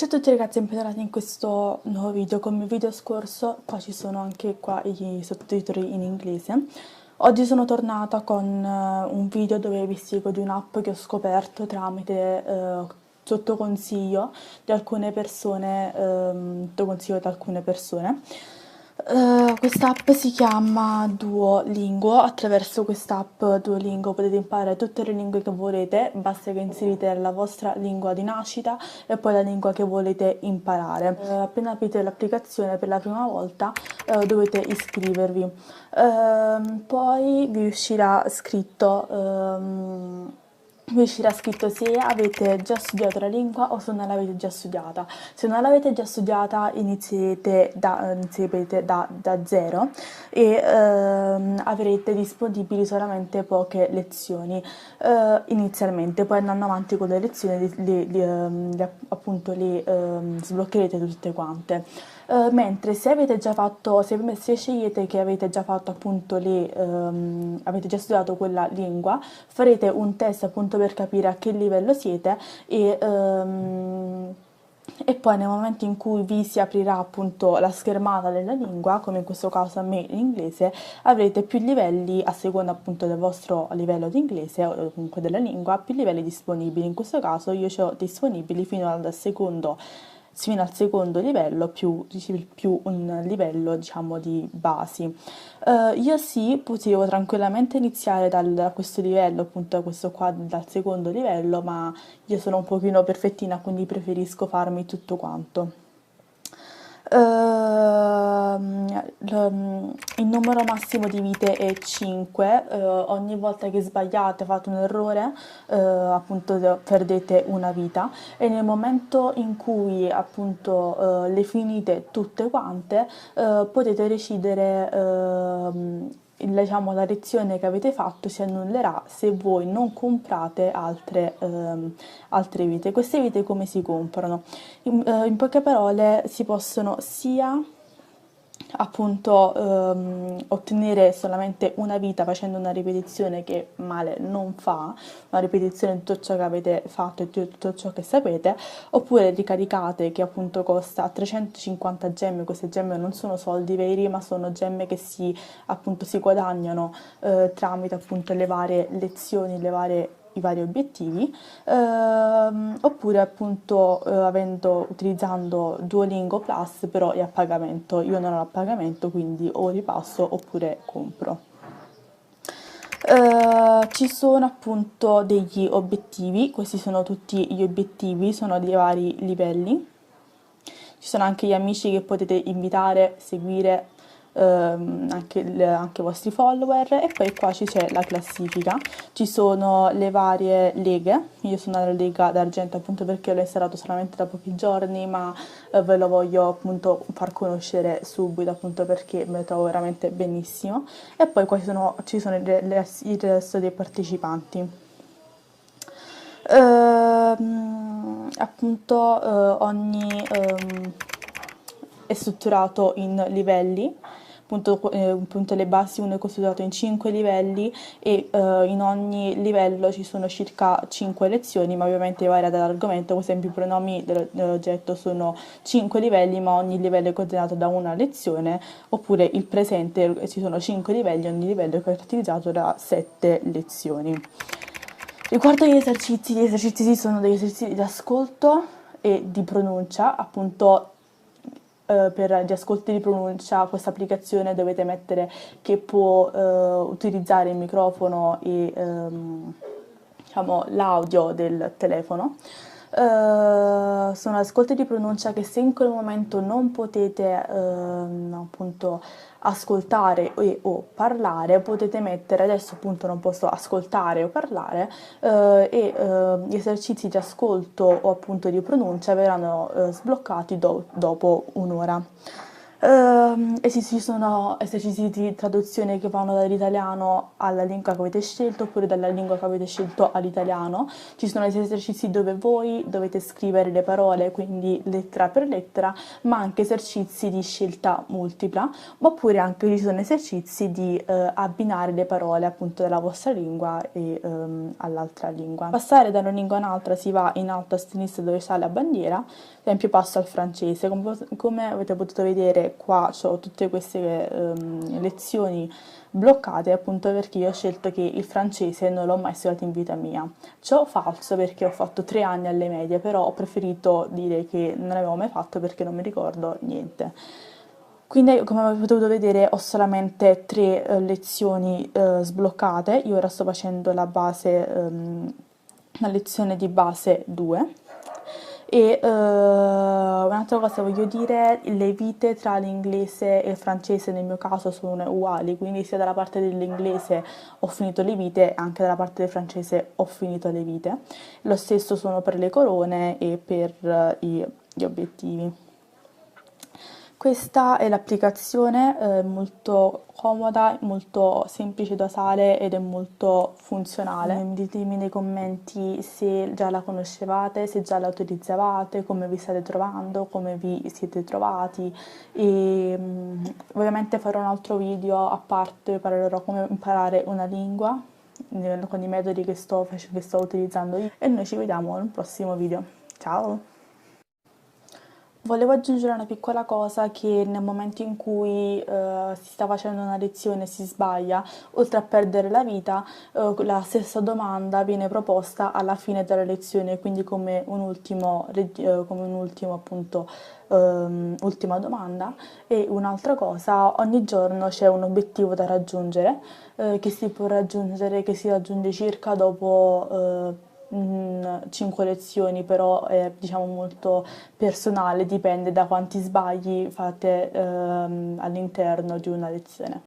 Ciao a tutti ragazzi, bentornati in questo nuovo video. Come il video scorso, qua ci sono anche qua i sottotitoli in inglese. Oggi sono tornata con un video dove vi spiego di un'app che ho scoperto tramite sotto consiglio di alcune persone, sotto consiglio di alcune persone. Questa app si chiama Duolingo. Attraverso questa app Duolingo potete imparare tutte le lingue che volete, basta che inserite la vostra lingua di nascita e poi la lingua che volete imparare. Appena aprite l'applicazione per la prima volta dovete iscrivervi. Poi vi uscirà scritto se avete già studiato la lingua o se non l'avete già studiata. Se non l'avete già studiata inizierete da zero e avrete disponibili solamente poche lezioni inizialmente, poi andando avanti con le lezioni appunto le sbloccherete tutte quante. Mentre se avete già fatto, se scegliete che avete già fatto appunto avete già studiato quella lingua, farete un test appunto per capire a che livello siete e poi nel momento in cui vi si aprirà appunto la schermata della lingua, come in questo caso a me in inglese, avrete più livelli a seconda appunto del vostro livello di inglese o comunque della lingua, più livelli disponibili. In questo caso io ho disponibili fino al secondo livello più un livello diciamo di basi. Io sì, potevo tranquillamente iniziare da questo livello, appunto da questo qua, dal secondo livello, ma io sono un pochino perfettina, quindi preferisco farmi tutto quanto. Il numero massimo di vite è 5, ogni volta che sbagliate, fate un errore, appunto perdete una vita e nel momento in cui appunto le finite tutte quante, potete decidere diciamo, la lezione che avete fatto si annullerà se voi non comprate altre vite. Queste vite come si comprano? In poche parole si possono sia appunto ottenere solamente una vita facendo una ripetizione che male non fa, una ripetizione di tutto ciò che avete fatto e di tutto ciò che sapete, oppure ricaricate che appunto costa 350 gemme. Queste gemme non sono soldi veri, ma sono gemme che appunto si guadagnano tramite appunto le varie lezioni, i vari obiettivi, oppure appunto utilizzando Duolingo Plus, però è a pagamento. Io non ho a pagamento, quindi o ripasso oppure compro. Ci sono appunto degli obiettivi, questi sono tutti gli obiettivi, sono dei vari livelli. Ci sono anche gli amici che potete invitare, seguire, anche i vostri follower, e poi qua c'è la classifica, ci sono le varie leghe. Io sono alla lega d'argento appunto perché l'ho installato solamente da pochi giorni, ma ve lo voglio appunto far conoscere subito appunto perché me lo trovo veramente benissimo. E poi qua ci sono il resto dei partecipanti. Appunto è strutturato in livelli, appunto le basi uno è costituito in 5 livelli e in ogni livello ci sono circa 5 lezioni, ma ovviamente varia dall'argomento. Per esempio i pronomi dell'oggetto sono 5 livelli, ma ogni livello è coordinato da una lezione, oppure il presente ci sono 5 livelli, ogni livello è caratterizzato da 7 lezioni. Riguardo agli esercizi, gli esercizi sono degli esercizi di ascolto e di pronuncia, appunto per gli ascolti di pronuncia questa applicazione dovete mettere che può utilizzare il microfono e diciamo, l'audio del telefono. Sono ascolti di pronuncia che se in quel momento non potete appunto ascoltare o parlare, potete mettere, adesso appunto non posso ascoltare o parlare, gli esercizi di ascolto o appunto di pronuncia verranno sbloccati dopo un'ora. Ci sono esercizi di traduzione che vanno dall'italiano alla lingua che avete scelto oppure dalla lingua che avete scelto all'italiano. Ci sono esercizi dove voi dovete scrivere le parole, quindi lettera per lettera, ma anche esercizi di scelta multipla, oppure anche ci sono esercizi di abbinare le parole appunto della vostra lingua e all'altra lingua. Passare da una lingua a un'altra si va in alto a sinistra dove sta la bandiera, ad esempio passo al francese. Come avete potuto vedere qua ho tutte queste lezioni bloccate appunto perché io ho scelto che il francese non l'ho mai studiato in vita mia. Ciò falso perché ho fatto 3 anni alle medie, però ho preferito dire che non l'avevo mai fatto perché non mi ricordo niente. Quindi, come avete potuto vedere, ho solamente 3 lezioni sbloccate. Io ora sto facendo la lezione di base 2. E un'altra cosa voglio dire, le vite tra l'inglese e il francese nel mio caso sono uguali, quindi sia dalla parte dell'inglese ho finito le vite, anche dalla parte del francese ho finito le vite. Lo stesso sono per le corone e per gli obiettivi. Questa è l'applicazione, molto comoda, molto semplice da usare ed è molto funzionale. Ditemi nei commenti se già la conoscevate, se già la utilizzavate, come vi state trovando, come vi siete trovati e ovviamente farò un altro video a parte, parlerò come imparare una lingua con i metodi che sto utilizzando io e noi ci vediamo in un prossimo video. Ciao! Volevo aggiungere una piccola cosa che nel momento in cui si sta facendo una lezione e si sbaglia, oltre a perdere la vita, la stessa domanda viene proposta alla fine della lezione, quindi come un ultimo appunto, ultima domanda. E un'altra cosa, ogni giorno c'è un obiettivo da raggiungere, che si raggiunge circa dopo 5 lezioni, però è diciamo molto personale, dipende da quanti sbagli fate all'interno di una lezione.